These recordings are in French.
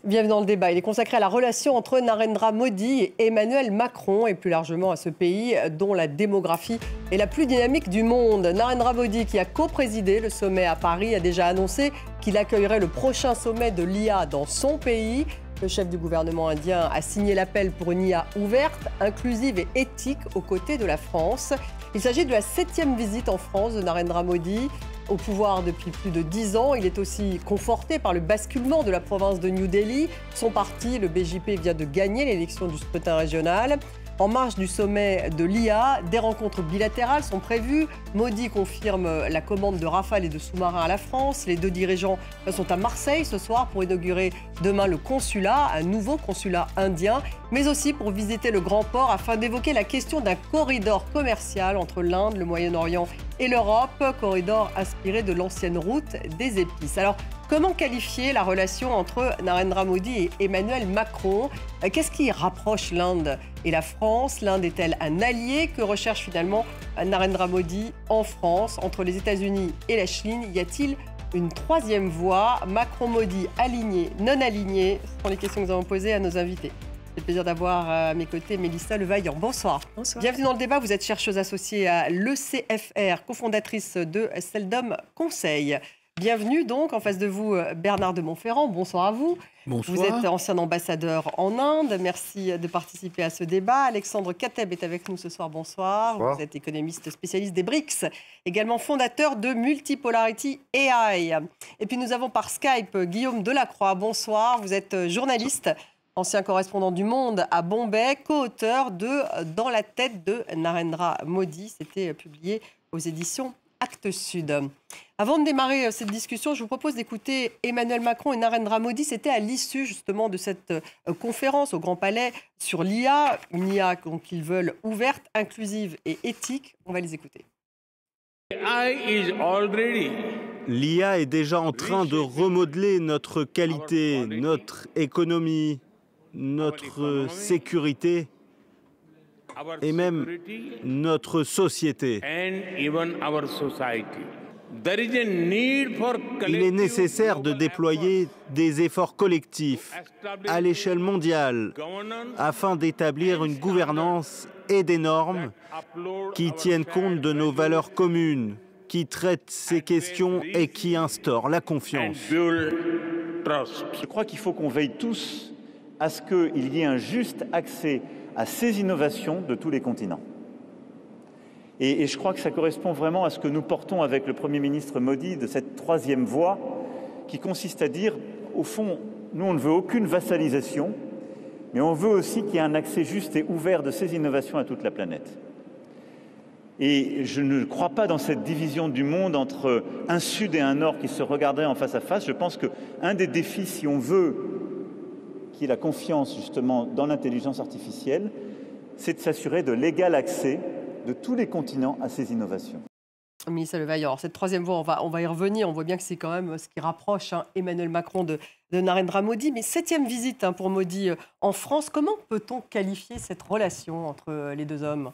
Bienvenue dans le débat. Il est consacré à la relation entre Narendra Modi et Emmanuel Macron et plus largement à ce pays dont la démographie est la plus dynamique du monde. Narendra Modi, qui a co-présidé le sommet à Paris, a déjà annoncé qu'il accueillerait le prochain sommet de l'IA dans son pays. Le chef du gouvernement indien a signé l'appel pour une IA ouverte, inclusive et éthique aux côtés de la France. Il s'agit de la 7e visite en France de Narendra Modi. Au pouvoir depuis plus de 10 ans, il est aussi conforté par le basculement de la province de New Delhi. Son parti, le BJP, vient de gagner l'élection du scrutin régional. En marge du sommet de l'IA, des rencontres bilatérales sont prévues. Modi confirme la commande de Rafale et de sous-marins à la France. Les deux dirigeants sont à Marseille ce soir pour inaugurer demain le consulat, un nouveau consulat indien, mais aussi pour visiter le Grand Port afin d'évoquer la question d'un corridor commercial entre l'Inde, le Moyen-Orient et l'Europe, corridor inspiré de l'ancienne route des épices. Alors, comment qualifier la relation entre Narendra Modi et Emmanuel Macron? Qu'est-ce qui rapproche l'Inde et la France? L'Inde est-elle un allié? Que recherche finalement Narendra Modi en France? Entre les États-Unis et la Chine, y a-t-il une troisième voie? Macron-Modi, aligné, non aligné? Ce sont les questions que nous avons posées à nos invités. J'ai le plaisir d'avoir à mes côtés Mélissa Levaillant. Bonsoir. Bonsoir. Bienvenue dans le débat. Vous êtes chercheuse associée à l'ECFR, cofondatrice de Seldom Conseil. Bienvenue donc, en face de vous, Bernard de Montferrand. Bonsoir à vous. Bonsoir. Vous êtes ancien ambassadeur en Inde. Merci de participer à ce débat. Alexandre Kateb est avec nous ce soir. Bonsoir. Vous êtes économiste spécialiste des BRICS, également fondateur de Multipolarity AI. Et puis nous avons par Skype Guillaume Delacroix. Bonsoir. Vous êtes journaliste, ancien correspondant du Monde à Bombay, co-auteur de Dans la tête de Narendra Modi. C'était publié aux éditions Actes Sud. Avant de démarrer cette discussion, je vous propose d'écouter Emmanuel Macron et Narendra Modi. C'était à l'issue justement de cette conférence au Grand Palais sur l'IA, une IA qu'ils veulent ouverte, inclusive et éthique. On va les écouter. L'IA est déjà en train de remodeler notre qualité, notre économie, notre sécurité et même notre société. Il est nécessaire de déployer des efforts collectifs à l'échelle mondiale afin d'établir une gouvernance et des normes qui tiennent compte de nos valeurs communes, qui traitent ces questions et qui instaurent la confiance. Je crois qu'il faut qu'on veille tous à ce qu'il y ait un juste accès à ces innovations de tous les continents. Et je crois que ça correspond vraiment à ce que nous portons avec le Premier ministre Modi de cette troisième voie qui consiste à dire, au fond, nous on ne veut aucune vassalisation, mais on veut aussi qu'il y ait un accès juste et ouvert de ces innovations à toute la planète. Et je ne crois pas dans cette division du monde entre un Sud et un Nord qui se regarderaient en face à face. Je pense qu'un des défis, si on veut qu'il y ait la confiance justement dans l'intelligence artificielle, c'est de s'assurer de l'égal accès de tous les continents à ces innovations. Mélissa Levaillant, alors cette troisième voie, on va y revenir. On voit bien que c'est quand même ce qui rapproche Emmanuel Macron de Narendra Modi. Mais 7e visite pour Modi en France. Comment peut-on qualifier cette relation entre les deux hommes?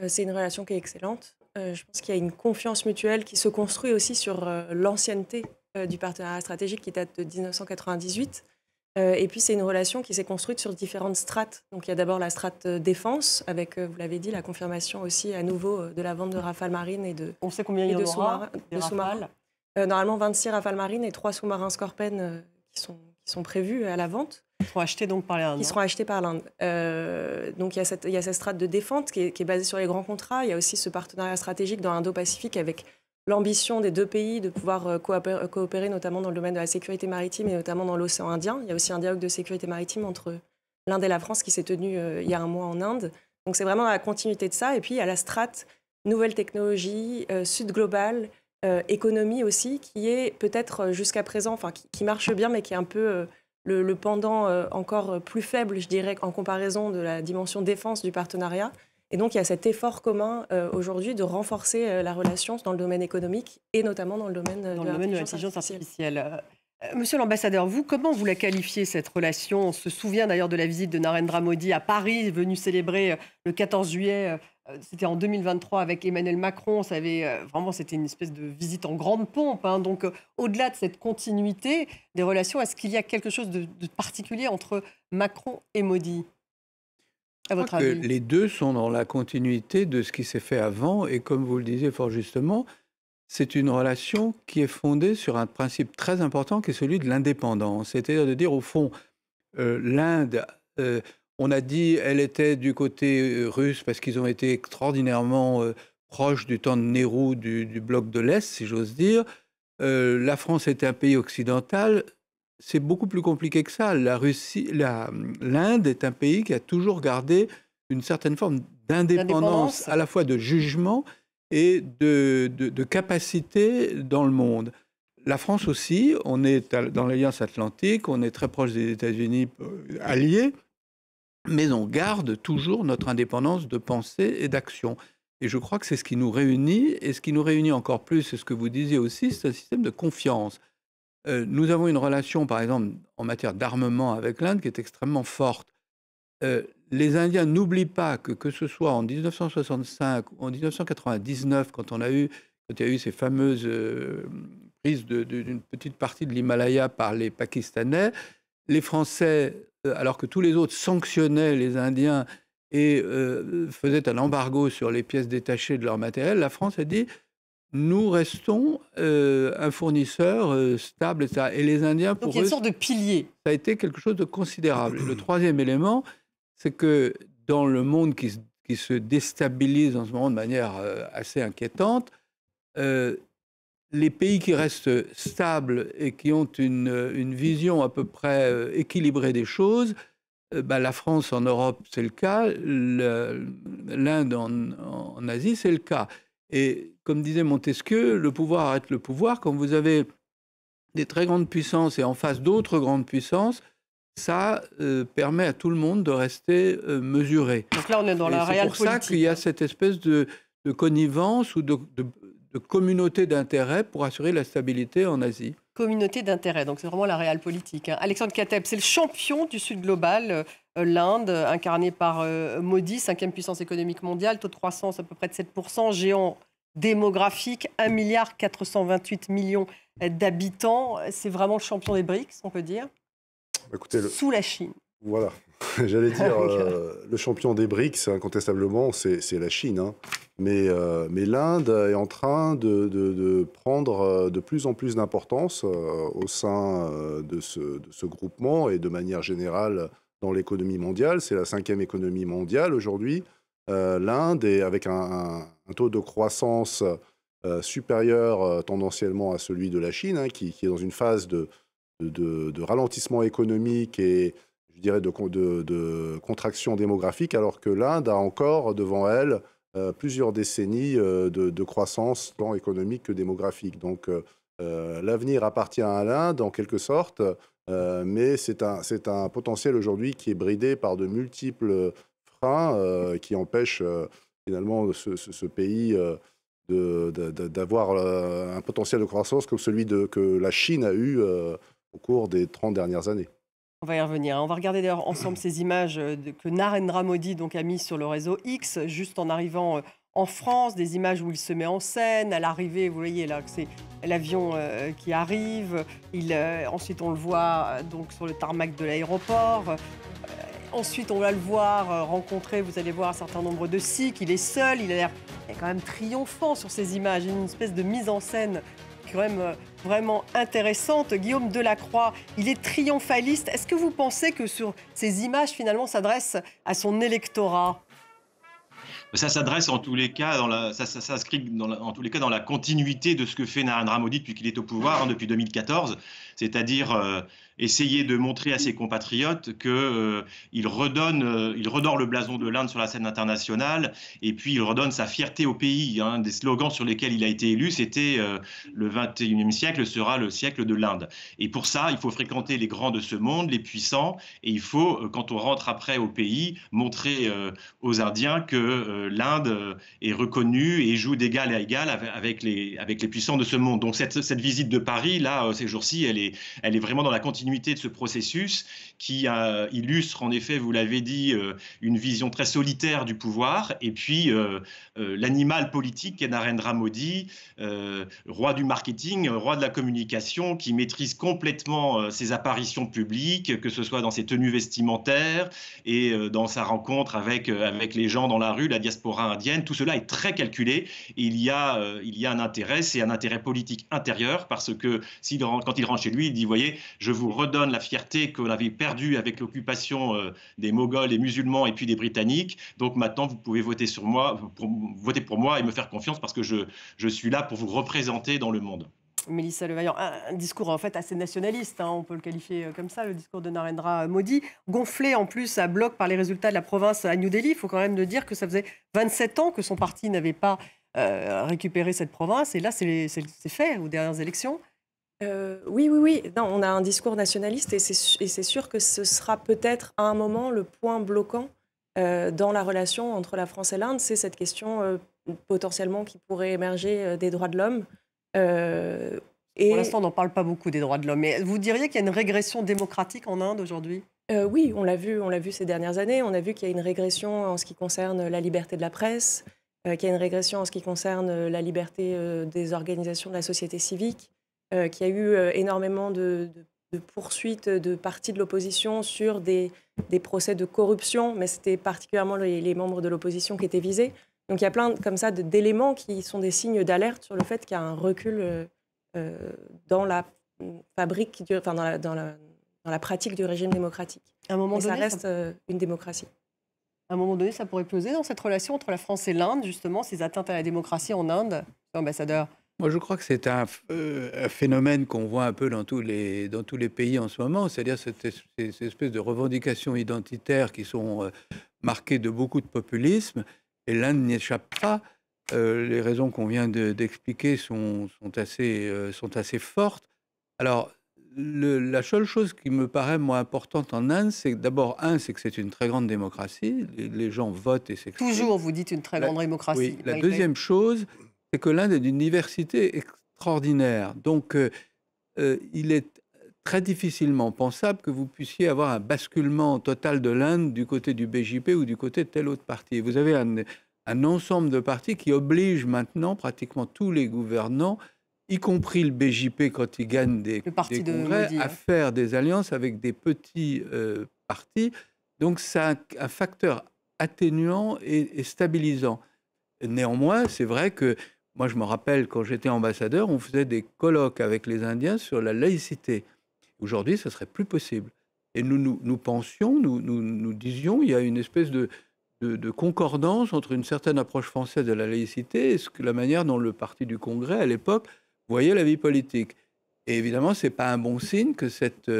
C'est une relation qui est excellente. Je pense qu'il y a une confiance mutuelle qui se construit aussi sur l'ancienneté du partenariat stratégique qui date de 1998. Et puis, c'est une relation qui s'est construite sur différentes strates. Donc, il y a d'abord la strate défense, avec, vous l'avez dit, la confirmation aussi à nouveau de la vente de Rafale Marine et de On sait combien il y en aura de sous-marins. Normalement, 26 Rafale Marine et 3 sous-marins Scorpène qui sont prévus à la vente. Qui seront achetés donc par l'Inde. Qui seront achetés par l'Inde. Donc, il y a cette strate de défense qui est basée sur les grands contrats. Il y a aussi ce partenariat stratégique dans l'Indo-Pacifique avec l'ambition des deux pays de pouvoir coopérer notamment dans le domaine de la sécurité maritime et notamment dans l'océan Indien. Il y a aussi un dialogue de sécurité maritime entre l'Inde et la France qui s'est tenu il y a un mois en Inde. Donc c'est vraiment dans la continuité de ça. Et puis il y a la strate nouvelle technologie, sud global, économie aussi, qui est peut-être jusqu'à présent, enfin qui marche bien, mais qui est un peu le pendant encore plus faible, je dirais, en comparaison de la dimension défense du partenariat. Et donc, il y a cet effort commun aujourd'hui de renforcer la relation dans le domaine économique et notamment dans le domaine de l'intelligence artificielle. Monsieur l'ambassadeur, comment vous la qualifiez, cette relation? On se souvient d'ailleurs de la visite de Narendra Modi à Paris, venu célébrer le 14 juillet C'était en 2023 avec Emmanuel Macron. Vraiment, c'était une espèce de visite en grande pompe, hein. Donc, au-delà de cette continuité des relations, est-ce qu'il y a quelque chose de particulier entre Macron et Modi, à votre Que avis? les deux sont dans la continuité de ce qui s'est fait avant. Et comme vous le disiez fort justement, c'est une relation qui est fondée sur un principe très important qui est celui de l'indépendance. C'est-à-dire de dire, au fond, l'Inde, on a dit, elle était du côté russe parce qu'ils ont été extraordinairement proches du temps de Nehru, du bloc de l'Est, si j'ose dire. La France était un pays occidental. C'est beaucoup plus compliqué que ça. L'Inde est un pays qui a toujours gardé une certaine forme d'indépendance, à la fois de jugement et de capacité dans le monde. La France aussi, on est dans l'Alliance Atlantique, on est très proche des États-Unis alliés, mais on garde toujours notre indépendance de pensée et d'action. Et je crois que c'est ce qui nous réunit, et ce qui nous réunit encore plus, c'est ce que vous disiez aussi, c'est un système de confiance. Nous avons une relation, par exemple, en matière d'armement avec l'Inde qui est extrêmement forte. Les Indiens n'oublient pas que ce soit en 1965 ou en 1999, quand il y a eu ces fameuses prises d'une petite partie de l'Himalaya par les Pakistanais, les Français, alors que tous les autres sanctionnaient les Indiens et faisaient un embargo sur les pièces détachées de leur matériel, la France a dit nous restons un fournisseur stable, etc. Et les Indiens, pour eux... Donc il y a une sorte de pilier. Ça a été quelque chose de considérable. Le troisième élément, c'est que dans le monde qui se déstabilise en ce moment de manière assez inquiétante, les pays qui restent stables et qui ont une vision à peu près équilibrée des choses, la France en Europe, c'est le cas, l'Inde en Asie, c'est le cas. Et comme disait Montesquieu, le pouvoir arrête le pouvoir. Quand vous avez des très grandes puissances et en face d'autres grandes puissances, ça permet à tout le monde de rester mesuré. Donc là, on est dans la réelle politique. C'est pour ça qu'il y a cette espèce de connivence ou de communauté d'intérêt pour assurer la stabilité en Asie. Communauté d'intérêt, donc c'est vraiment la réelle politique, hein. Alexandre Kateb, c'est le champion du Sud global, l'Inde, incarné par Modi, 5e puissance économique mondiale, taux de croissance à peu près de 7%, géant démographique, 1,428 milliard d'habitants. C'est vraiment le champion des BRICS, on peut dire. Écoutez, sous la Chine. Voilà, j'allais dire, le champion des BRICS, incontestablement, c'est la Chine, hein. Mais l'Inde est en train de prendre de plus en plus d'importance au sein de ce groupement et de manière générale dans l'économie mondiale. C'est la 5e économie mondiale aujourd'hui. L'Inde est avec un taux de croissance supérieur tendanciellement à celui de la Chine, hein, qui est dans une phase de ralentissement économique et, je dirais, de contraction démographique, alors que l'Inde a encore devant elle plusieurs décennies de croissance tant économique que démographique. Donc l'avenir appartient à l'Inde en quelque sorte, mais c'est un potentiel aujourd'hui qui est bridé par de multiples freins qui empêchent finalement ce pays d'avoir un potentiel de croissance comme celui que la Chine a eu au cours des 30 dernières années. On va y revenir. On va regarder d'ailleurs ensemble ces images que Narendra Modi donc, a mises sur le réseau X, juste en arrivant en France, des images où il se met en scène. À l'arrivée, vous voyez là que c'est l'avion qui arrive. Ensuite, on le voit donc, sur le tarmac de l'aéroport. Ensuite, on va le voir rencontrer, vous allez voir un certain nombre de Sikhs. Il est seul, il est quand même triomphant sur ces images. Il y a une espèce de mise en scène quand même vraiment intéressante. Guillaume Delacroix, il est triomphaliste. Est-ce que vous pensez que sur ces images, finalement, s'adresse à son électorat ? Ça s'adresse en tous les cas, ça s'inscrit en tous les cas dans la continuité de ce que fait Narendra Modi depuis qu'il est au pouvoir, depuis 2014, c'est-à-dire essayer de montrer à ses compatriotes qu'il redore le blason de l'Inde sur la scène internationale et puis il redonne sa fierté au pays. Un des slogans sur lesquels il a été élu, c'était le 21e siècle sera le siècle de l'Inde. Et pour ça, il faut fréquenter les grands de ce monde, les puissants, et il faut, quand on rentre après au pays, montrer aux Indiens que l'Inde est reconnue et joue d'égal à égal avec les puissants de ce monde. Donc cette visite de Paris, là, ces jours-ci, elle est vraiment dans la continuité continuité de ce processus qui illustre en effet, vous l'avez dit, une vision très solitaire du pouvoir, et puis l'animal politique qu'est Narendra Modi, roi du marketing, roi de la communication, qui maîtrise complètement ses apparitions publiques, que ce soit dans ses tenues vestimentaires et dans sa rencontre avec les gens dans la rue, la diaspora indienne. Tout cela est très calculé, et il y a un intérêt, c'est un intérêt politique intérieur, parce que quand il rentre chez lui, il dit, voyez, je vous redonne la fierté qu'on avait perdue avec l'occupation des Moghols, des musulmans et puis des Britanniques. Donc maintenant, vous pouvez voter voter pour moi et me faire confiance, parce que je suis là pour vous représenter dans le monde. Mélissa Levaillant, un discours en fait assez nationaliste, hein, on peut le qualifier comme ça, le discours de Narendra Modi, gonflé en plus à bloc par les résultats de la province à New Delhi. Il faut quand même le dire que ça faisait 27 ans que son parti n'avait pas récupéré cette province, et là c'est fait aux dernières élections. Oui. Non, on a un discours nationaliste, et c'est sûr que ce sera peut-être à un moment le point bloquant dans la relation entre la France et l'Inde. C'est cette question potentiellement qui pourrait émerger des droits de l'homme. Pour l'instant, on n'en parle pas beaucoup des droits de l'homme. Mais vous diriez qu'il y a une régression démocratique en Inde aujourd'hui ? Oui, on l'a vu ces dernières années. On a vu qu'il y a une régression en ce qui concerne la liberté de la presse, qu'il y a une régression en ce qui concerne la liberté des organisations de la société civique, qu'il y a eu énormément de poursuites de partis de l'opposition sur des procès de corruption, mais c'était particulièrement les membres de l'opposition qui étaient visés. Donc il y a plein comme ça d'éléments qui sont des signes d'alerte sur le fait qu'il y a un recul dans la fabrique, dans la pratique du régime démocratique. À un moment donné, ça reste une démocratie. À un moment donné, ça pourrait peser dans cette relation entre la France et l'Inde, justement, ces atteintes à la démocratie en Inde, ambassadeur. Moi, je crois que c'est un phénomène qu'on voit un peu dans tous les pays en ce moment, c'est-à-dire ces espèces de revendications identitaires qui sont marquées de beaucoup de populisme. Et l'Inde n'y échappe pas. Les raisons qu'on vient d'expliquer sont assez fortes. Alors, la seule chose qui me paraît, moi, importante en Inde, c'est d'abord, c'est que c'est une très grande démocratie. Les gens votent et s'expriment. Toujours, vous dites une très grande démocratie. Oui. La deuxième chose, c'est que l'Inde est d'une diversité extraordinaire. Donc, il est très difficilement pensable que vous puissiez avoir un basculement total de l'Inde du côté du BJP ou du côté de tel autre parti. Vous avez un ensemble de partis qui obligent maintenant pratiquement tous les gouvernants, y compris le BJP quand il gagne des congrès, Modi, à faire des alliances avec des petits partis. Donc c'est un facteur atténuant et stabilisant. Néanmoins, c'est vrai que moi je me rappelle quand j'étais ambassadeur, on faisait des colloques avec les Indiens sur la laïcité. Aujourd'hui, ce serait plus possible. Et nous pensions, nous disions, il y a une espèce de concordance entre une certaine approche française de la laïcité et la manière dont le parti du Congrès, à l'époque, voyait la vie politique. Et évidemment, ce n'est pas un bon signe que cette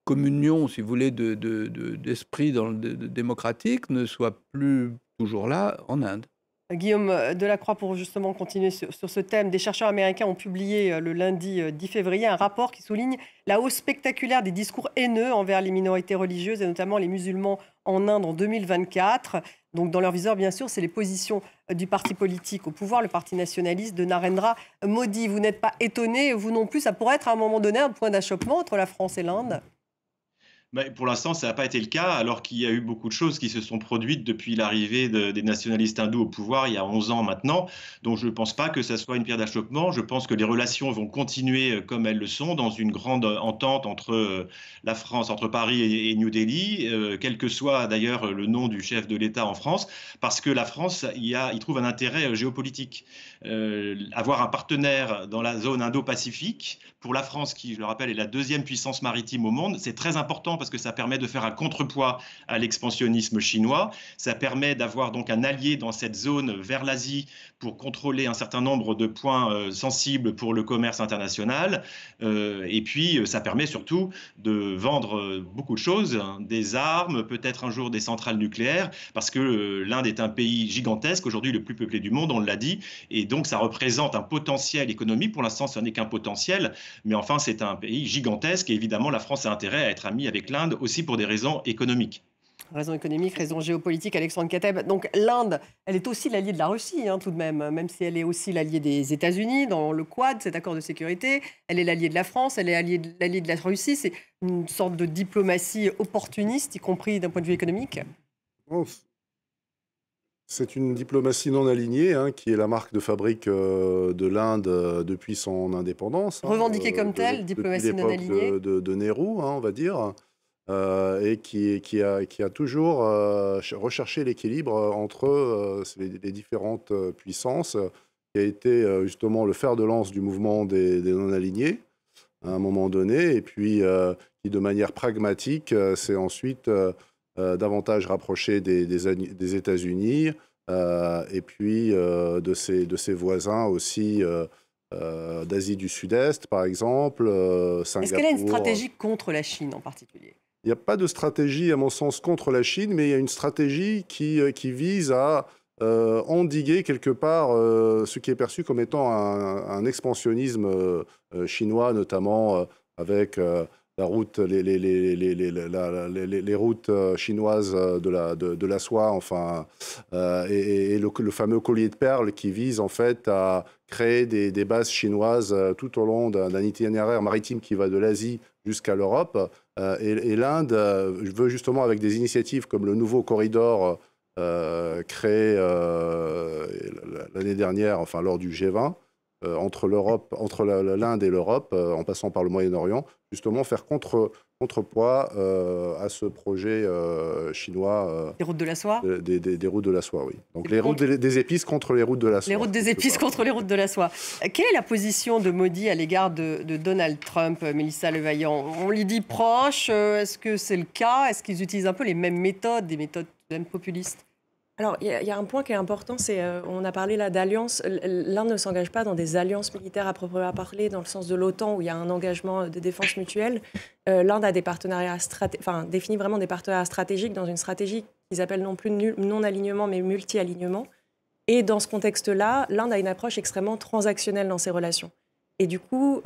communion, si vous voulez, d'esprit démocratique ne soit plus toujours là en Inde. Guillaume Delacroix, pour justement continuer sur ce thème, des chercheurs américains ont publié le lundi 10 février un rapport qui souligne la hausse spectaculaire des discours haineux envers les minorités religieuses et notamment les musulmans en Inde en 2024. Donc dans leur viseur, bien sûr, c'est les positions du parti politique au pouvoir, le parti nationaliste de Narendra Modi. Vous n'êtes pas étonné, vous non plus, ça pourrait être à un moment donné un point d'achoppement entre la France et l'Inde ? Pour l'instant, ça n'a pas été le cas, alors qu'il y a eu beaucoup de choses qui se sont produites depuis l'arrivée des nationalistes hindous au pouvoir il y a 11 ans maintenant. Donc je ne pense pas que ça soit une pierre d'achoppement. Je pense que les relations vont continuer comme elles le sont, dans une grande entente entre la France, entre Paris et New Delhi, quel que soit d'ailleurs le nom du chef de l'État en France, parce que la France y trouve un intérêt géopolitique. Avoir un partenaire dans la zone Indo-Pacifique, pour la France, qui, je le rappelle, est la deuxième puissance maritime au monde, c'est très important parce que ça permet de faire un contrepoids à l'expansionnisme chinois. Ça permet d'avoir donc un allié dans cette zone vers l'Asie pour contrôler un certain nombre de points sensibles pour le commerce international. Et puis, ça permet surtout de vendre beaucoup de choses, hein, des armes, peut-être un jour des centrales nucléaires, parce que l'Inde est un pays gigantesque, aujourd'hui le plus peuplé du monde, on l'a dit, et donc ça représente un potentiel économique. Pour l'instant, ce n'est qu'un potentiel, mais enfin, c'est un pays gigantesque, et évidemment, la France a intérêt à être amie avec l'Inde aussi pour des raisons économiques. Raison économique, raison géopolitique, Alexandre Kateb. Donc l'Inde, elle est aussi l'alliée de la Russie, hein, tout de même si elle est aussi l'alliée des États-Unis dans le Quad, cet accord de sécurité. Elle est l'alliée de la France, elle est l'alliée de la Russie. C'est une sorte de diplomatie opportuniste, y compris d'un point de vue économique. C'est une diplomatie non alignée, hein, qui est la marque de fabrique de l'Inde depuis son indépendance. Revendiquée comme telle, diplomatie non alignée. De Nehru, hein, on va dire. Et qui a toujours recherché l'équilibre entre les différentes puissances, qui a été justement le fer de lance du mouvement des non-alignés à un moment donné, et puis qui, de manière pragmatique, s'est ensuite davantage rapproché des États-Unis, et puis de ses voisins aussi d'Asie du Sud-Est, par exemple, Singapour. Est-ce qu'elle a une stratégie contre la Chine en particulier ? Il n'y a pas de stratégie, à mon sens, contre la Chine, mais il y a une stratégie qui vise à endiguer quelque part ce qui est perçu comme étant un expansionnisme chinois, notamment avec la route, les routes chinoises de la soie, enfin, et le fameux collier de perles qui vise en fait à créer des bases chinoises tout au long d'un itinéraire maritime qui va de l'Asie jusqu'à l'Europe. Et l'Inde veut justement, avec des initiatives comme le nouveau corridor créé l'année dernière, enfin lors du G20, entre l'Inde et l'Europe, en passant par le Moyen-Orient, justement faire contrepoids à ce projet chinois. Des routes de la soie des routes de la soie, oui. Donc les routes des épices contre les routes de la soie. Les routes des épices contre les routes de la soie. Quelle est la position de Modi à l'égard de Donald Trump, Mélissa Levaillant ? On lui dit proche, est-ce que c'est le cas ? Est-ce qu'ils utilisent un peu les mêmes méthodes, des méthodes même populistes ? Alors, il y a un point qui est important, c'est on a parlé là d'alliances. L'Inde ne s'engage pas dans des alliances militaires à proprement parler, dans le sens de l'OTAN, où il y a un engagement de défense mutuelle. L'Inde a des partenariats définit vraiment des partenariats stratégiques dans une stratégie qu'ils appellent non plus non-alignement, mais multi-alignement. Et dans ce contexte-là, l'Inde a une approche extrêmement transactionnelle dans ses relations. Et du coup,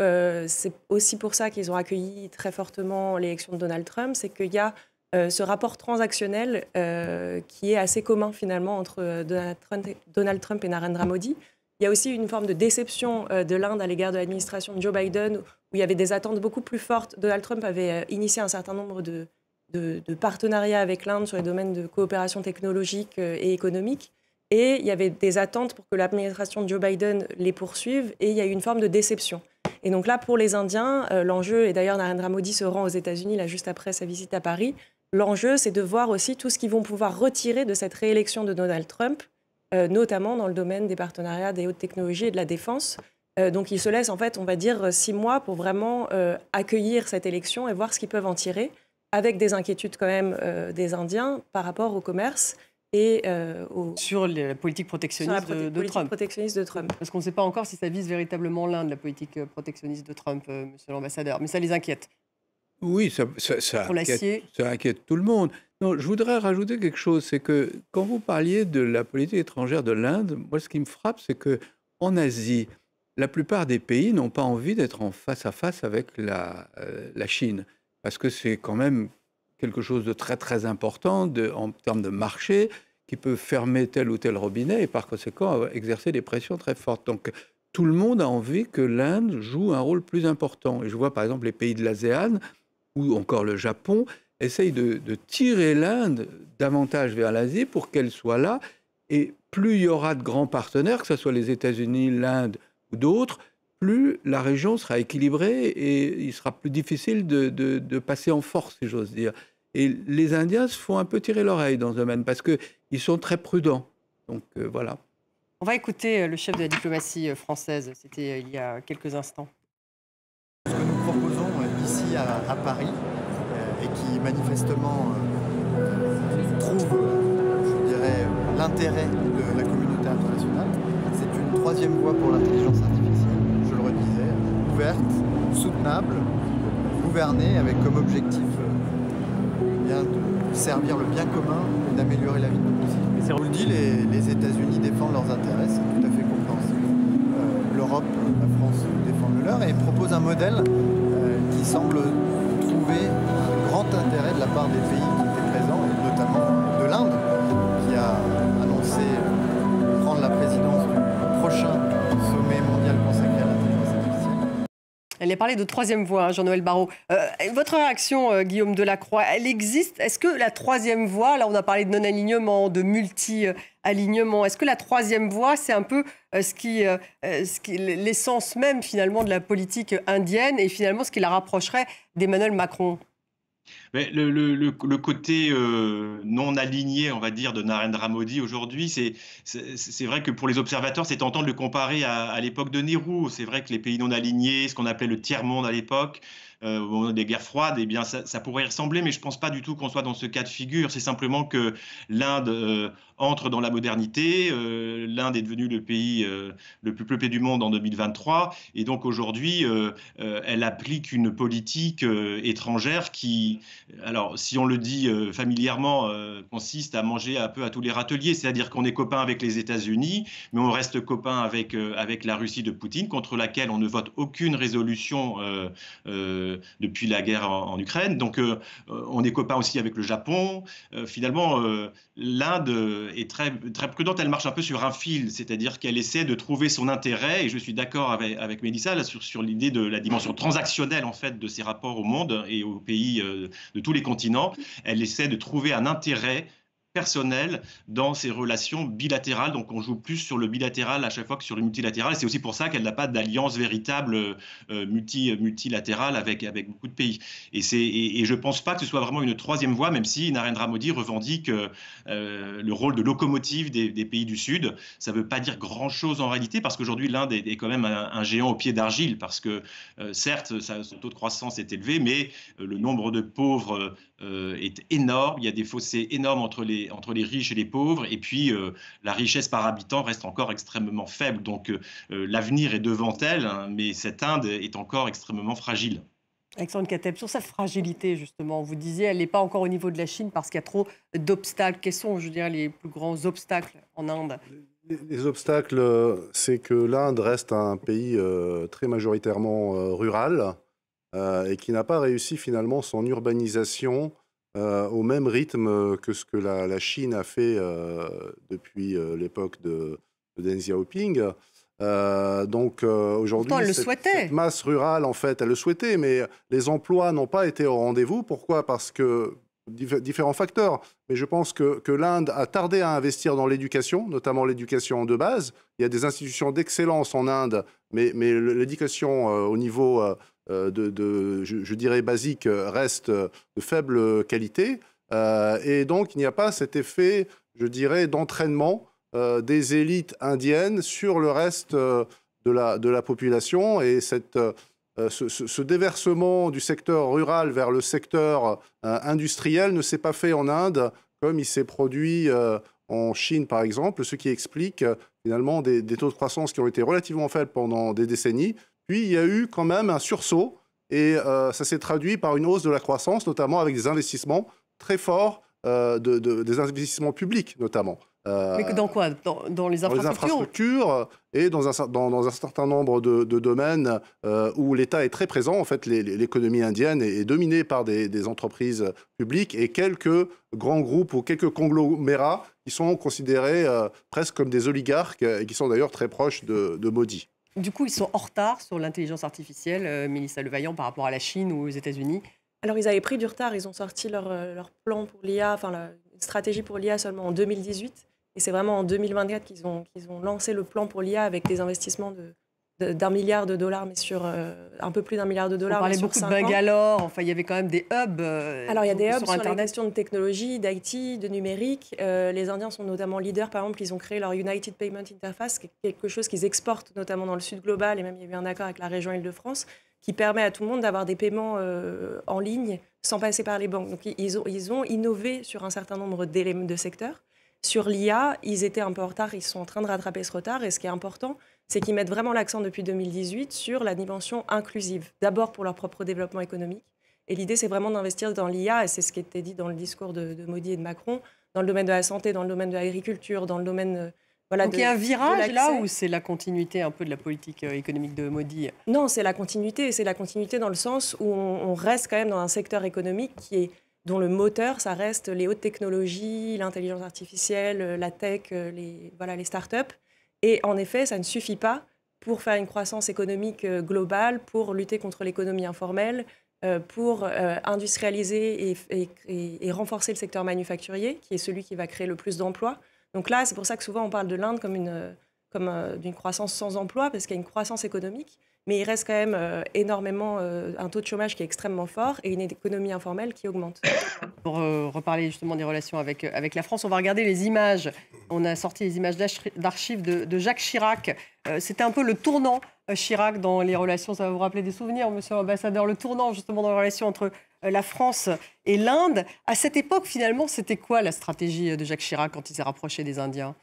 c'est aussi pour ça qu'ils ont accueilli très fortement l'élection de Donald Trump, c'est qu'il y a ce rapport transactionnel qui est assez commun finalement entre Donald Trump et Narendra Modi. Il y a aussi une forme de déception de l'Inde à l'égard de l'administration de Joe Biden, où il y avait des attentes beaucoup plus fortes. Donald Trump avait initié un certain nombre de partenariats avec l'Inde sur les domaines de coopération technologique et économique. Et il y avait des attentes pour que l'administration de Joe Biden les poursuive, et il y a eu une forme de déception. Et donc là, pour les Indiens, l'enjeu, et d'ailleurs Narendra Modi se rend aux États-Unis là, juste après sa visite à Paris, l'enjeu, c'est de voir aussi tout ce qu'ils vont pouvoir retirer de cette réélection de Donald Trump, notamment dans le domaine des partenariats des hautes technologies et de la défense. Donc ils se laissent, en fait, on va dire, 6 mois pour vraiment accueillir cette élection et voir ce qu'ils peuvent en tirer, avec des inquiétudes quand même des Indiens par rapport au commerce et sur la politique protectionniste de Trump. Parce qu'on ne sait pas encore si ça vise véritablement l'Inde, la politique protectionniste de Trump, monsieur l'ambassadeur. Mais ça les inquiète. Oui, ça inquiète tout le monde. Non, je voudrais rajouter quelque chose, c'est que quand vous parliez de la politique étrangère de l'Inde, moi ce qui me frappe, c'est qu'en Asie, la plupart des pays n'ont pas envie d'être en face à face avec la Chine, parce que c'est quand même quelque chose de très très important en termes de marché, qui peut fermer tel ou tel robinet et par conséquent exercer des pressions très fortes. Donc tout le monde a envie que l'Inde joue un rôle plus important. Et je vois par exemple les pays de l'ASEAN, ou encore le Japon, essayent de tirer l'Inde davantage vers l'Asie pour qu'elle soit là. Et plus il y aura de grands partenaires, que ce soit les États-Unis, l'Inde ou d'autres, plus la région sera équilibrée et il sera plus difficile de passer en force, si j'ose dire. Et les Indiens se font un peu tirer l'oreille dans ce domaine parce qu'ils sont très prudents. Donc voilà. On va écouter le chef de la diplomatie française. C'était il y a quelques instants. Ce que nous proposons ici à Paris et qui manifestement trouve, je dirais, l'intérêt de la communauté internationale, c'est une troisième voie pour l'intelligence artificielle. Je le redisais, ouverte, soutenable, gouvernée avec comme objectif de servir le bien commun et d'améliorer la vie de nos concitoyens. Je vous le dis, les États-Unis défendent leurs intérêts, c'est tout à fait compréhensible. L'Europe, la France défendent le leur et propose un modèle qui semble trouver un grand intérêt de la part des pays qui étaient présents, et notamment Il a parlé de troisième voie, hein, Jean-Noël Barrot. Votre réaction, Guillaume Delacroix, elle existe? Est-ce que la troisième voie, là on a parlé de non-alignement, de multi-alignement, est-ce que la troisième voie, c'est un peu l'essence même finalement de la politique indienne et finalement ce qui la rapprocherait d'Emmanuel Macron? Mais le côté non aligné, on va dire, de Narendra Modi aujourd'hui, c'est vrai que pour les observateurs, c'est tentant de le comparer à l'époque de Nehru. C'est vrai que les pays non alignés, ce qu'on appelait le tiers-monde à l'époque, au moment des guerres froides, eh bien, ça pourrait y ressembler, mais je ne pense pas du tout qu'on soit dans ce cas de figure. C'est simplement que l'Inde entre dans la modernité. L'Inde est devenue le pays le plus peuplé du monde en 2023. Et donc aujourd'hui, elle applique une politique étrangère qui, alors si on le dit familièrement, consiste à manger un peu à tous les râteliers. C'est-à-dire qu'on est copain avec les États-Unis, mais on reste copain avec la Russie de Poutine, contre laquelle on ne vote aucune résolution depuis la guerre en Ukraine. Donc on est copain aussi avec le Japon. Finalement, l'Inde est très, très prudente. Elle marche un peu sur un fil, c'est-à-dire qu'elle essaie de trouver son intérêt, et je suis d'accord avec Mélissa là, sur l'idée de la dimension transactionnelle en fait, de ses rapports au monde et aux pays de tous les continents. Elle essaie de trouver un intérêt personnel dans ses relations bilatérales. Donc on joue plus sur le bilatéral à chaque fois que sur le multilatéral. C'est aussi pour ça qu'elle n'a pas d'alliance véritable multilatérale avec beaucoup de pays. Et je ne pense pas que ce soit vraiment une troisième voie, même si Narendra Modi revendique le rôle de locomotive des pays du Sud. Ça ne veut pas dire grand-chose en réalité, parce qu'aujourd'hui l'Inde est quand même un géant au pied d'argile, parce que certes, son taux de croissance est élevé, mais le nombre de pauvres est énorme. Il y a des fossés énormes entre les riches et les pauvres, et puis la richesse par habitant reste encore extrêmement faible. Donc l'avenir est devant elle, hein, mais cette Inde est encore extrêmement fragile. Alexandre Kateb, sur sa fragilité, justement, vous disiez elle n'est pas encore au niveau de la Chine parce qu'il y a trop d'obstacles. Quels sont, je dirais, les plus grands obstacles en Inde? Les obstacles, c'est que l'Inde reste un pays très majoritairement rural et qui n'a pas réussi finalement son urbanisation au même rythme que ce que la Chine a fait depuis l'époque de Deng Xiaoping. Donc aujourd'hui, cette masse rurale, en fait, elle le souhaitait, mais les emplois n'ont pas été au rendez-vous. Pourquoi? Parce que différents facteurs. Mais je pense que l'Inde a tardé à investir dans l'éducation, notamment l'éducation de base. Il y a des institutions d'excellence en Inde, mais l'éducation au niveau je dirais basique reste de faible qualité. Et donc il n'y a pas cet effet, je dirais, d'entraînement des élites indiennes sur le reste de la population, et ce déversement du secteur rural vers le secteur industriel ne s'est pas fait en Inde comme il s'est produit en Chine, par exemple, ce qui explique finalement des taux de croissance qui ont été relativement faibles pendant des décennies. Puis il y a eu quand même un sursaut, et ça s'est traduit par une hausse de la croissance, notamment avec des investissements très forts, des investissements publics notamment. Mais dans quoi? Dans les infrastructures et dans un certain nombre de domaines où l'État est très présent. En fait, l'économie indienne est dominée par des entreprises publiques et quelques grands groupes ou quelques conglomérats qui sont considérés presque comme des oligarques et qui sont d'ailleurs très proches de Modi. Du coup, ils sont en retard sur l'intelligence artificielle, Mélissa Levaillant, par rapport à la Chine ou aux États-Unis? Alors, ils avaient pris du retard. Ils ont sorti leur plan pour l'IA, enfin, une stratégie pour l'IA seulement en 2018. Et c'est vraiment en 2024 qu'ils ont lancé le plan pour l'IA avec des investissements d'1 milliard de dollars, mais sur un peu plus d'1 milliard de dollars. On parlait beaucoup de Bangalore, enfin, il y avait quand même des hubs. Alors, il y a des hubs sur les questions de technologie, d'IT, de numérique. Les Indiens sont notamment leaders. Par exemple, ils ont créé leur United Payment Interface, qui est quelque chose qu'ils exportent notamment dans le sud global, et même il y a eu un accord avec la région Île-de-France, qui permet à tout le monde d'avoir des paiements en ligne sans passer par les banques. Donc, ils ont innové sur un certain nombre de secteurs. Sur l'IA, ils étaient un peu en retard, ils sont en train de rattraper ce retard. Et ce qui est important, c'est qu'ils mettent vraiment l'accent depuis 2018 sur la dimension inclusive. D'abord pour leur propre développement économique. Et l'idée, c'est vraiment d'investir dans l'IA, et c'est ce qui était dit dans le discours de Modi et de Macron, dans le domaine de la santé, dans le domaine de l'agriculture, dans le domaine... Donc il y a un virage là, ou c'est la continuité un peu de la politique économique de Modi? Non, c'est la continuité. C'est la continuité dans le sens où on reste quand même dans un secteur économique dont le moteur, ça reste les hautes technologies, l'intelligence artificielle, la tech, les startups. Et en effet, ça ne suffit pas pour faire une croissance économique globale, pour lutter contre l'économie informelle, pour industrialiser et renforcer le secteur manufacturier, qui est celui qui va créer le plus d'emplois. Donc là, c'est pour ça que souvent on parle de l'Inde comme d'une croissance sans emploi, parce qu'il y a une croissance économique, mais il reste quand même énormément un taux de chômage qui est extrêmement fort et une économie informelle qui augmente. Pour reparler justement des relations avec la France, on va regarder les images. On a sorti les images d'archives de Jacques Chirac. C'était un peu le tournant, Chirac, dans les relations. Ça va vous rappeler des souvenirs, monsieur l'ambassadeur, le tournant justement dans les relations entre la France et l'Inde. À cette époque, finalement, c'était quoi la stratégie de Jacques Chirac quand il s'est rapproché des Indiens?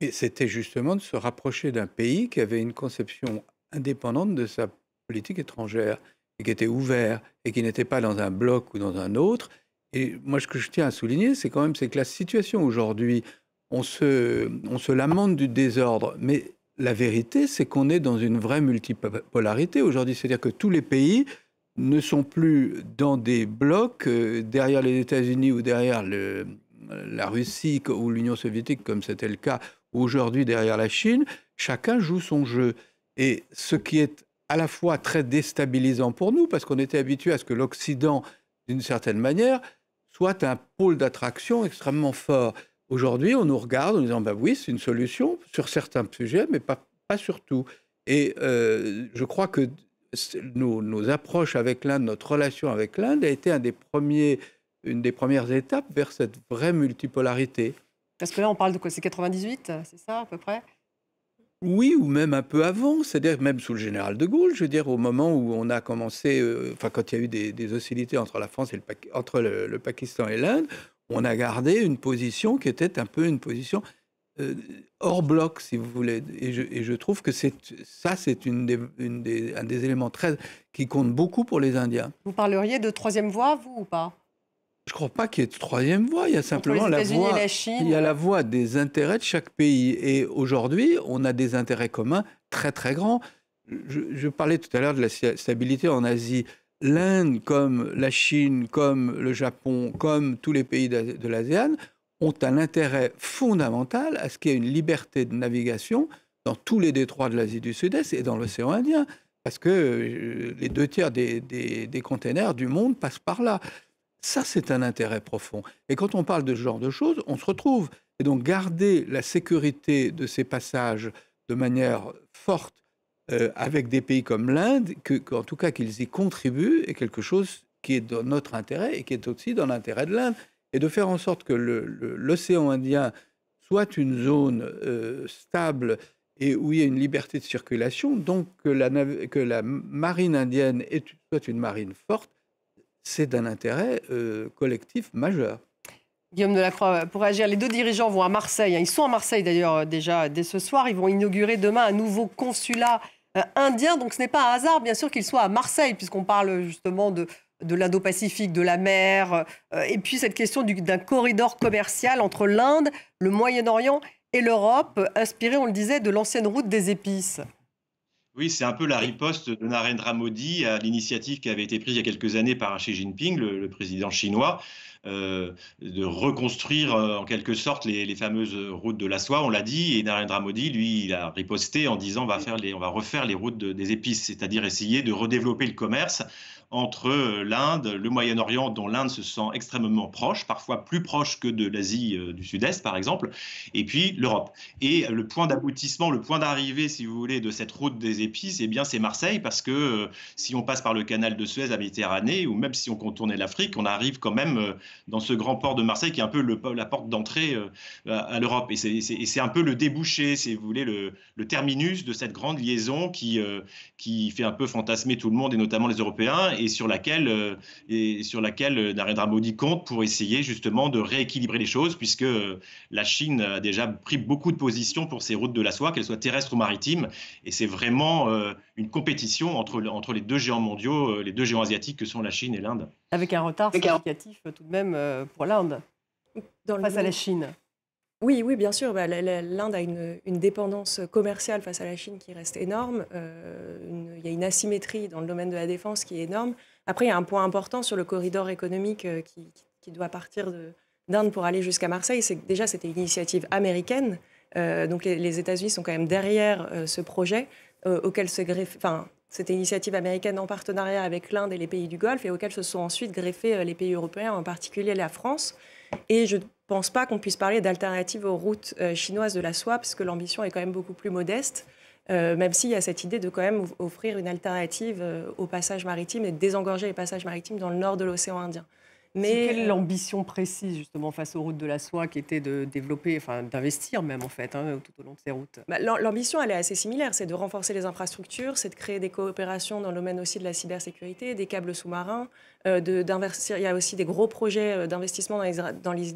Et c'était justement de se rapprocher d'un pays qui avait une conception indépendante de sa politique étrangère et qui était ouvert et qui n'était pas dans un bloc ou dans un autre. Et moi, ce que je tiens à souligner, c'est quand même c'est que la situation aujourd'hui, on se lamente du désordre, mais la vérité, c'est qu'on est dans une vraie multipolarité aujourd'hui. C'est-à-dire que tous les pays ne sont plus dans des blocs derrière les États-Unis ou derrière la Russie ou l'Union soviétique, comme c'était le cas, ou aujourd'hui derrière la Chine. Chacun joue son jeu. Et ce qui est à la fois très déstabilisant pour nous, parce qu'on était habitué à ce que l'Occident, d'une certaine manière, soit un pôle d'attraction extrêmement fort. Aujourd'hui, on nous regarde en disant, oui, c'est une solution sur certains sujets, mais pas sur tout. Et je crois que nos approches avec l'Inde, notre relation avec l'Inde a été une des premières étapes vers cette vraie multipolarité. Parce que là, on parle de quoi? C'est 98, c'est ça à peu près? Oui, ou même un peu avant, c'est-à-dire même sous le général de Gaulle, je veux dire, au moment où on a commencé, quand il y a eu des hostilités entre la France et entre le Pakistan et l'Inde, on a gardé une position qui était un peu une position hors bloc, si vous voulez. Et je trouve que c'est un des éléments qui compte beaucoup pour les Indiens. Vous parleriez de troisième voie, vous, ou pas? Je ne crois pas qu'il y ait de troisième voie. Il y a simplement la voie des intérêts de chaque pays. Et aujourd'hui, on a des intérêts communs très, très grands. Je parlais tout à l'heure de la stabilité en Asie. L'Inde, comme la Chine, comme le Japon, comme tous les pays de l'ASEAN, ont un intérêt fondamental à ce qu'il y ait une liberté de navigation dans tous les détroits de l'Asie du Sud-Est et dans l'océan Indien. Parce que les 2/3 des containers du monde passent par là. Ça, c'est un intérêt profond. Et quand on parle de ce genre de choses, on se retrouve. Et donc, garder la sécurité de ces passages de manière forte avec des pays comme l'Inde, qu'en tout cas qu'ils y contribuent, est quelque chose qui est dans notre intérêt et qui est aussi dans l'intérêt de l'Inde. Et de faire en sorte que l'océan Indien soit une zone stable et où il y a une liberté de circulation, donc que la marine indienne soit une marine forte, c'est d'un intérêt collectif majeur. Guillaume Delacroix, pour réagir, les deux dirigeants vont à Marseille. Ils sont à Marseille d'ailleurs déjà dès ce soir. Ils vont inaugurer demain un nouveau consulat indien. Donc ce n'est pas un hasard, bien sûr, qu'ils soient à Marseille, puisqu'on parle justement de l'Indo-Pacifique, de la mer, et puis cette question d'un corridor commercial entre l'Inde, le Moyen-Orient et l'Europe, inspiré, on le disait, de l'ancienne route des épices. Oui, c'est un peu la riposte de Narendra Modi à l'initiative qui avait été prise il y a quelques années par Xi Jinping, le président chinois, de reconstruire en quelque sorte les fameuses routes de la soie, on l'a dit, et Narendra Modi, lui, il a riposté en disant on va refaire les routes des épices, c'est-à-dire essayer de redévelopper le commerce entre l'Inde, le Moyen-Orient, dont l'Inde se sent extrêmement proche, parfois plus proche que de l'Asie du Sud-Est, par exemple, et puis l'Europe. Et le point d'aboutissement, le point d'arrivée, si vous voulez, de cette route des épices, eh bien, c'est Marseille, parce que si on passe par le canal de Suez, la Méditerranée, ou même si on contournait l'Afrique, on arrive quand même dans ce grand port de Marseille, qui est un peu la porte d'entrée à l'Europe. Et c'est un peu le débouché, si vous voulez, le terminus de cette grande liaison qui fait un peu fantasmer tout le monde, et notamment les Européens, et sur laquelle Narendra Modi compte pour essayer justement de rééquilibrer les choses, puisque la Chine a déjà pris beaucoup de positions pour ces routes de la soie, qu'elles soient terrestres ou maritimes, et c'est vraiment une compétition entre les deux géants mondiaux, les deux géants asiatiques que sont la Chine et l'Inde. Avec un retard significatif tout de même pour l'Inde face à la Chine. Oui, bien sûr. L'Inde a une dépendance commerciale face à la Chine qui reste énorme. Il y a une asymétrie dans le domaine de la défense qui est énorme. Après, il y a un point important sur le corridor économique qui doit partir d'Inde pour aller jusqu'à Marseille. C'est que déjà, c'était une initiative américaine. Donc les États-Unis sont quand même derrière ce projet. auxquelles se greffent... Enfin, c'était une initiative américaine en partenariat avec l'Inde et les pays du Golfe et auxquelles se sont ensuite greffés les pays européens, en particulier la France. Et je ne pense pas qu'on puisse parler d'alternative aux routes chinoises de la soie, parce que l'ambition est quand même beaucoup plus modeste, même s'il y a cette idée de quand même offrir une alternative au passage maritime et de désengorger les passages maritimes dans le nord de l'océan Indien. Mais quelle est l'ambition précise justement face aux routes de la soie qui était de développer, enfin d'investir même en fait tout au long de ces routes? L'ambition elle est assez similaire, c'est de renforcer les infrastructures, c'est de créer des coopérations dans le domaine aussi de la cybersécurité, des câbles sous-marins, d'investir. Il y a aussi des gros projets d'investissement dans les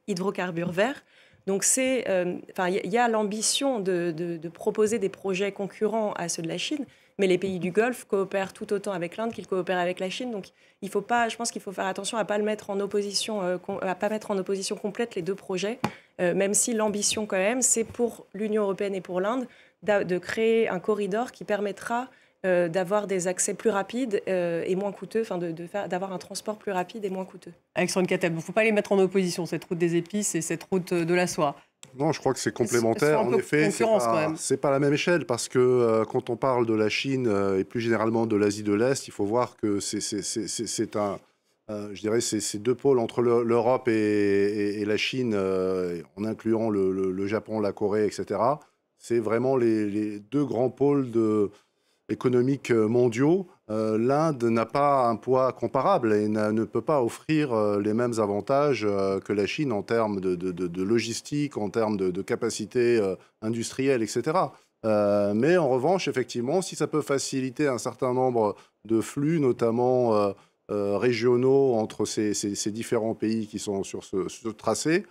hydrocarbures verts. Donc il y a l'ambition de proposer des projets concurrents à ceux de la Chine, mais les pays du Golfe coopèrent tout autant avec l'Inde qu'ils coopèrent avec la Chine. Donc je pense qu'il faut faire attention à ne pas mettre en opposition complète les deux projets, même si l'ambition quand même, c'est pour l'Union européenne et pour l'Inde de créer un corridor qui permettra d'avoir des accès plus rapides et moins coûteux, d'avoir un transport plus rapide et moins coûteux. Alexandre Cattel, il ne faut pas les mettre en opposition, cette route des épices et cette route de la soie. Non, je crois que c'est complémentaire. En effet, c'est pas la même échelle parce que quand on parle de la Chine et plus généralement de l'Asie de l'Est, il faut voir que c'est ces deux pôles entre l'Europe et la Chine, en incluant le Japon, la Corée, etc. C'est vraiment les deux grands pôles économiques mondiaux. L'Inde n'a pas un poids comparable et ne peut pas offrir les mêmes avantages que la Chine en termes de logistique, en termes de capacité industrielle, etc. Mais en revanche, effectivement, si ça peut faciliter un certain nombre de flux, notamment régionaux entre ces différents pays qui sont sur ce tracé,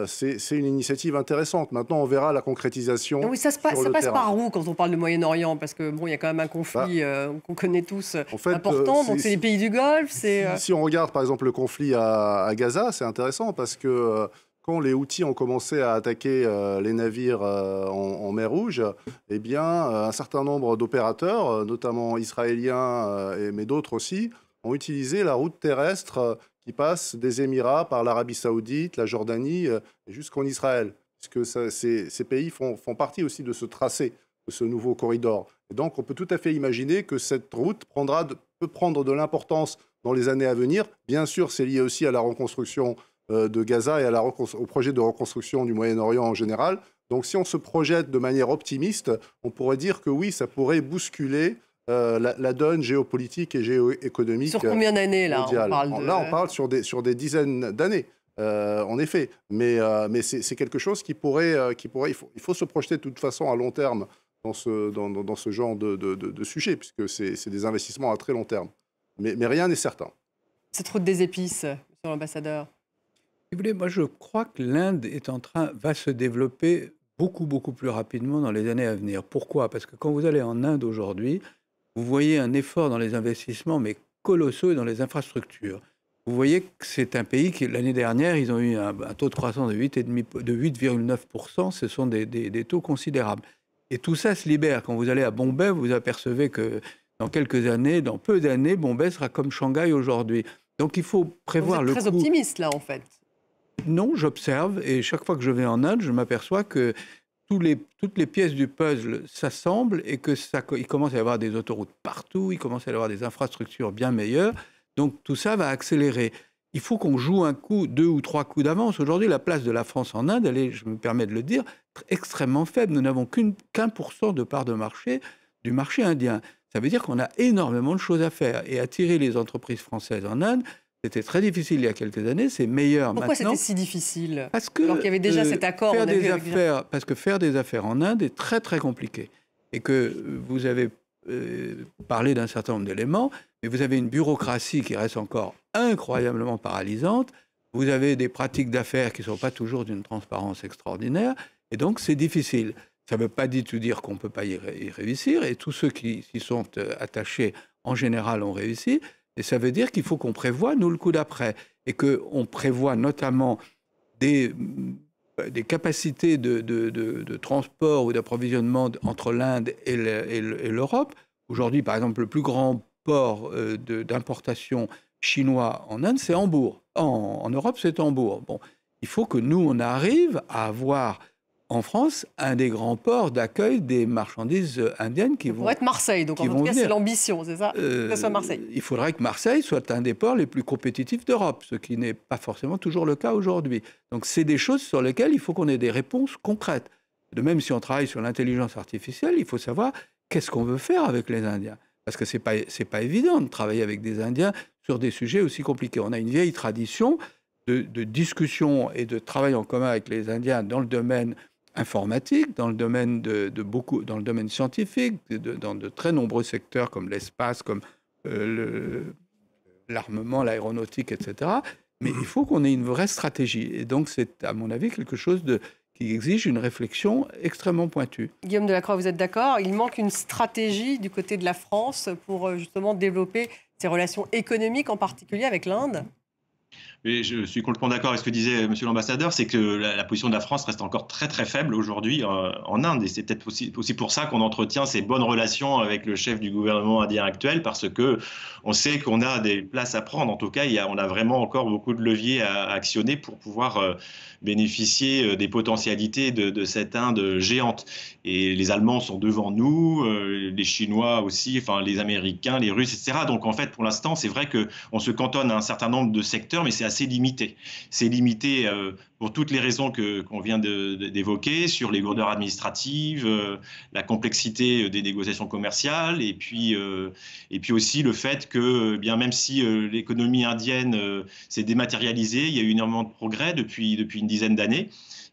c'est une initiative intéressante. Maintenant, on verra la concrétisation. Oui, ça passe par où quand on parle de Moyen-Orient? Parce que il y a quand même un conflit qu'on connaît tous important. Donc c'est les pays du Golfe. Si on regarde par exemple le conflit à Gaza, c'est intéressant parce que quand les Houthis ont commencé à attaquer les navires en mer Rouge, eh bien, un certain nombre d'opérateurs, notamment israéliens, mais d'autres aussi, ont utilisé la route terrestre qui passe des Émirats par l'Arabie Saoudite, la Jordanie, jusqu'en Israël. Puisque ces pays font partie aussi de ce tracé, de ce nouveau corridor. Et donc, on peut tout à fait imaginer que cette route peut prendre de l'importance dans les années à venir. Bien sûr, c'est lié aussi à la reconstruction de Gaza et au projet de reconstruction du Moyen-Orient en général. Donc, si on se projette de manière optimiste, on pourrait dire que oui, ça pourrait bousculer la donne géopolitique et géoéconomique. Sur combien d'années là on parle sur des dizaines d'années, en effet. Mais c'est quelque chose qui pourrait il faut se projeter de toute façon à long terme dans ce genre de sujet, puisque c'est des investissements à très long terme. Mais rien n'est certain. Cette route des épices, monsieur l'ambassadeur. Si vous voulez, moi je crois que l'Inde va se développer beaucoup plus rapidement dans les années à venir. Pourquoi? Parce que quand vous allez en Inde aujourd'hui, vous voyez un effort dans les investissements, mais colossaux, et dans les infrastructures. Vous voyez que c'est un pays qui, l'année dernière, ils ont eu un taux de croissance de 8,9%. Ce sont des taux considérables. Et tout ça se libère. Quand vous allez à Bombay, vous apercevez que dans peu d'années, Bombay sera comme Shanghai aujourd'hui. Donc il faut prévoir vous êtes très optimiste, là, en fait. Non, j'observe. Et chaque fois que je vais en Inde, je m'aperçois que toutes les pièces du puzzle s'assemblent et qu'il commence à y avoir des autoroutes partout, il commence à y avoir des infrastructures bien meilleures. Donc tout ça va accélérer. Il faut qu'on joue un coup, 2 ou 3 coups d'avance. Aujourd'hui, la place de la France en Inde, elle est, je me permets de le dire, extrêmement faible. Nous n'avons qu'1% de part de marché du marché indien. Ça veut dire qu'on a énormément de choses à faire. Et attirer les entreprises françaises en Inde, c'était très difficile il y a quelques années, c'est meilleur maintenant. Pourquoi c'était si difficile? Parce que, alors qu'il y avait déjà cet accord. Parce que faire des affaires en Inde est très très compliqué. Et que vous avez parlé d'un certain nombre d'éléments, mais vous avez une bureaucratie qui reste encore incroyablement paralysante. Vous avez des pratiques d'affaires qui ne sont pas toujours d'une transparence extraordinaire. Et donc c'est difficile. Ça ne veut pas du tout dire qu'on ne peut pas y réussir. Et tous ceux qui s'y sont attachés, en général, ont réussi. Et ça veut dire qu'il faut qu'on prévoie, nous, le coup d'après. Et qu'on prévoit notamment des capacités de transport ou d'approvisionnement entre l'Inde et l'Europe. Aujourd'hui, par exemple, le plus grand port d'importation chinois en Inde, c'est Hambourg. En Europe, c'est Hambourg. Bon, il faut que nous, on arrive à avoir en France un des grands ports d'accueil des marchandises indiennes qui vont être Marseille, donc en tout cas c'est l'ambition, c'est ça, que ce soit Marseille. Il faudrait que Marseille soit un des ports les plus compétitifs d'Europe, ce qui n'est pas forcément toujours le cas aujourd'hui. Donc c'est des choses sur lesquelles il faut qu'on ait des réponses concrètes. De même, si on travaille sur l'intelligence artificielle, il faut savoir qu'est-ce qu'on veut faire avec les Indiens. Parce que c'est pas évident de travailler avec des Indiens sur des sujets aussi compliqués. On a une vieille tradition de discussion et de travail en commun avec les Indiens dans le domaine informatique, dans le domaine dans le domaine scientifique, dans de très nombreux secteurs comme l'espace, comme l'armement, l'aéronautique, etc. Mais il faut qu'on ait une vraie stratégie. Et donc, c'est, à mon avis, quelque chose qui exige une réflexion extrêmement pointue. Guillaume Delacroix, vous êtes d'accord? Il manque une stratégie du côté de la France pour justement développer ses relations économiques, en particulier avec l'Inde? Mais je suis complètement d'accord avec ce que disait Monsieur l'ambassadeur, c'est que la position de la France reste encore très très faible aujourd'hui en Inde. Et c'est peut-être aussi pour ça qu'on entretient ces bonnes relations avec le chef du gouvernement indien actuel, parce que on sait qu'on a des places à prendre. En tout cas, on a vraiment encore beaucoup de leviers à actionner pour pouvoir bénéficier des potentialités de cette Inde géante. Et les Allemands sont devant nous, les Chinois aussi, enfin les Américains, les Russes, etc. Donc en fait, pour l'instant, c'est vrai qu'on se cantonne à un certain nombre de secteurs, mais c'est assez limité. C'est limité pour toutes les raisons qu'on vient d'évoquer, sur les lourdeurs administratives, la complexité des négociations commerciales, et puis aussi le fait que, bien même si l'économie indienne s'est dématérialisée, il y a eu énormément de progrès depuis une dizaine d'années.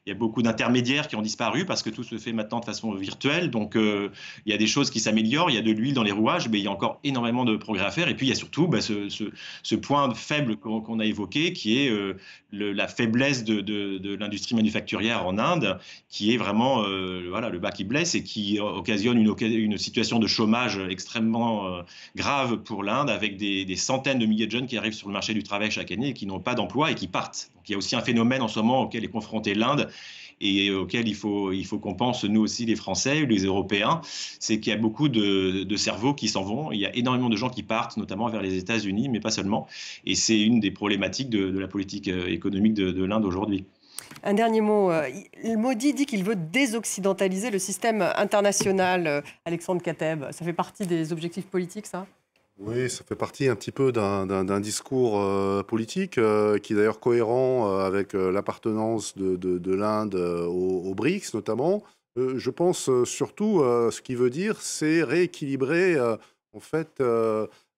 Il y a beaucoup d'intermédiaires qui ont disparu parce que tout se fait maintenant de façon virtuelle. Donc, il y a des choses qui s'améliorent, il y a de l'huile dans les rouages, mais il y a encore énormément de progrès à faire. Et puis, il y a surtout ce point faible qu'on a évoqué, qui est la faiblesse de l'industrie manufacturière en Inde, qui est vraiment le bas qui blesse et qui occasionne une situation de chômage extrêmement grave pour l'Inde, avec des centaines de milliers de jeunes qui arrivent sur le marché du travail chaque année et qui n'ont pas d'emploi et qui partent. Donc, il y a aussi un phénomène en ce moment auquel est confrontée l'Inde, et auquel il faut qu'on pense, nous aussi, les Français, les Européens, c'est qu'il y a beaucoup de cerveaux qui s'en vont. Il y a énormément de gens qui partent, notamment vers les États-Unis, mais pas seulement. Et c'est une des problématiques de la politique économique de l'Inde aujourd'hui. Un dernier mot. Modi dit qu'il veut désoccidentaliser le système international. Alexandre Kateb, ça fait partie des objectifs politiques, ça ? Oui, ça fait partie un petit peu d'un discours politique qui est d'ailleurs cohérent avec l'appartenance de l'Inde aux BRICS notamment. Je pense surtout, ce qu'il veut dire, c'est rééquilibrer en fait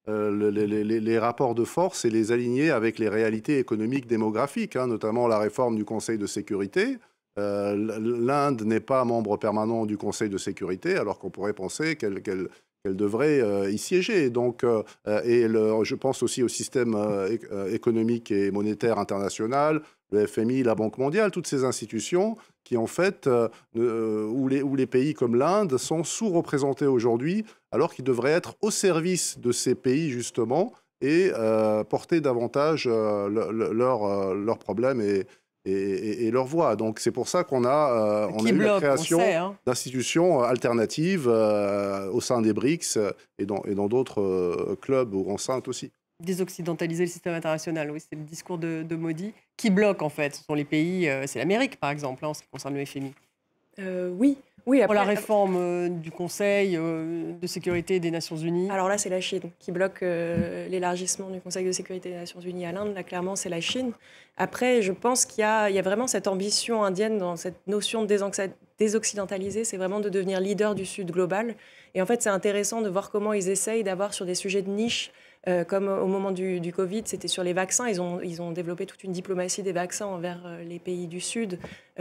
les rapports de force et les aligner avec les réalités économiques démographiques, notamment la réforme du Conseil de sécurité. L'Inde n'est pas membre permanent du Conseil de sécurité, alors qu'on pourrait penser qu'elle devrait y siéger. Donc, je pense aussi au système économique et monétaire international, le FMI, la Banque mondiale, toutes ces institutions qui, en fait, où les pays comme l'Inde sont sous-représentés aujourd'hui, alors qu'ils devraient être au service de ces pays, justement, et porter davantage leurs problèmes et leur voix. Donc c'est pour ça qu'on a eu la création d'institutions alternatives au sein des BRICS et dans d'autres clubs ou enceintes aussi. Désoccidentaliser le système international, oui, c'est le discours de Modi. Qui bloque en fait? Ce sont les pays, c'est l'Amérique par exemple, en ce qui concerne le FMI. Oui. Après, pour la réforme du Conseil de sécurité des Nations Unies. Alors là, c'est la Chine qui bloque l'élargissement du Conseil de sécurité des Nations Unies à l'Inde. Là, clairement, c'est la Chine. Après, je pense qu'il y a vraiment cette ambition indienne dans cette notion de désoccidentaliser, c'est vraiment de devenir leader du Sud global. Et en fait, c'est intéressant de voir comment ils essayent d'avoir sur des sujets de niche, comme au moment du Covid, c'était sur les vaccins. Ils ont développé toute une diplomatie des vaccins envers les pays du Sud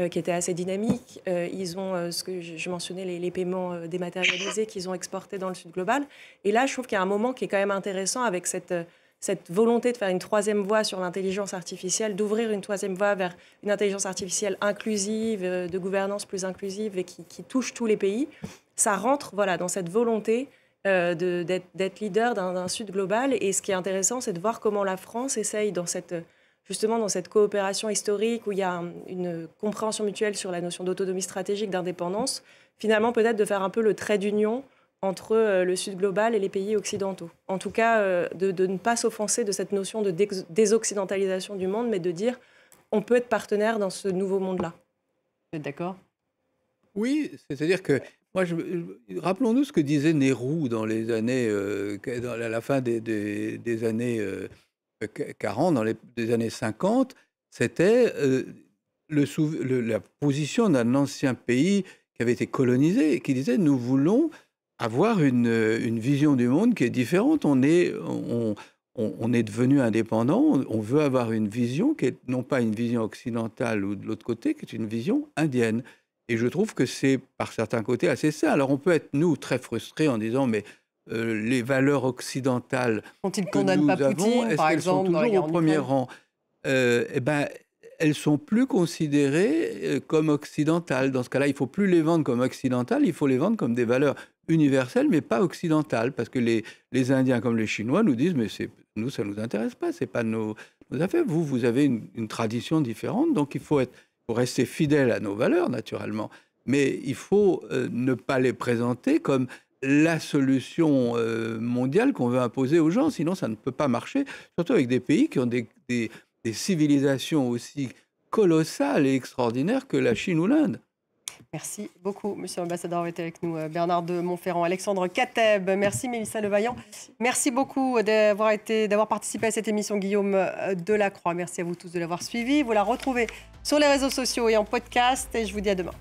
qui était assez dynamique. Ils ont, ce que je mentionnais, les paiements dématérialisés qu'ils ont exportés dans le Sud global. Et là, je trouve qu'il y a un moment qui est quand même intéressant avec cette volonté de faire une troisième voie sur l'intelligence artificielle, d'ouvrir une troisième voie vers une intelligence artificielle inclusive, de gouvernance plus inclusive et qui touche tous les pays. Ça rentre dans cette volonté d'être leader d'un Sud global. Et ce qui est intéressant, c'est de voir comment la France essaye, justement dans cette coopération historique où il y a une compréhension mutuelle sur la notion d'autonomie stratégique, d'indépendance, finalement peut-être de faire un peu le trait d'union entre le Sud global et les pays occidentaux. En tout cas, de ne pas s'offenser de cette notion de désoccidentalisation du monde, mais de dire on peut être partenaire dans ce nouveau monde-là. Vous êtes d'accord ? Oui, c'est-à-dire que moi, rappelons-nous ce que disait Nehru dans les années, à la fin des années 40, des années 50, c'était la position d'un ancien pays qui avait été colonisé et qui disait nous voulons avoir une vision du monde qui est différente. On est devenu indépendant, on veut avoir une vision qui est non pas une vision occidentale ou de l'autre côté, qui est une vision indienne. Et je trouve que c'est, par certains côtés, assez ça. Alors, on peut être, nous, très frustrés en disant, mais les valeurs occidentales quand ils ne condamnent pas Poutine, par exemple, sont toujours au premier rang? Eh ben, elles sont plus considérées comme occidentales. Dans ce cas-là, il ne faut plus les vendre comme occidentales, il faut les vendre comme des valeurs universelles, mais pas occidentales. Parce que les Indiens, comme les Chinois, nous disent, mais nous, ça ne nous intéresse pas, ce n'est pas nos affaires. Vous avez une tradition différente, donc il faut rester fidèle à nos valeurs, naturellement. Mais il faut ne pas les présenter comme la solution mondiale qu'on veut imposer aux gens. Sinon, ça ne peut pas marcher, surtout avec des pays qui ont des civilisations aussi colossales et extraordinaires que la Chine ou l'Inde. Merci beaucoup, monsieur l'ambassadeur, d'avoir été avec nous. Bernard de Montferrand, Alexandre Kateb, merci Mélissa Levaillant. Merci beaucoup d'avoir participé à cette émission, Guillaume Delacroix. Merci à vous tous de l'avoir suivi. Vous la retrouvez sur les réseaux sociaux et en podcast. Et je vous dis à demain.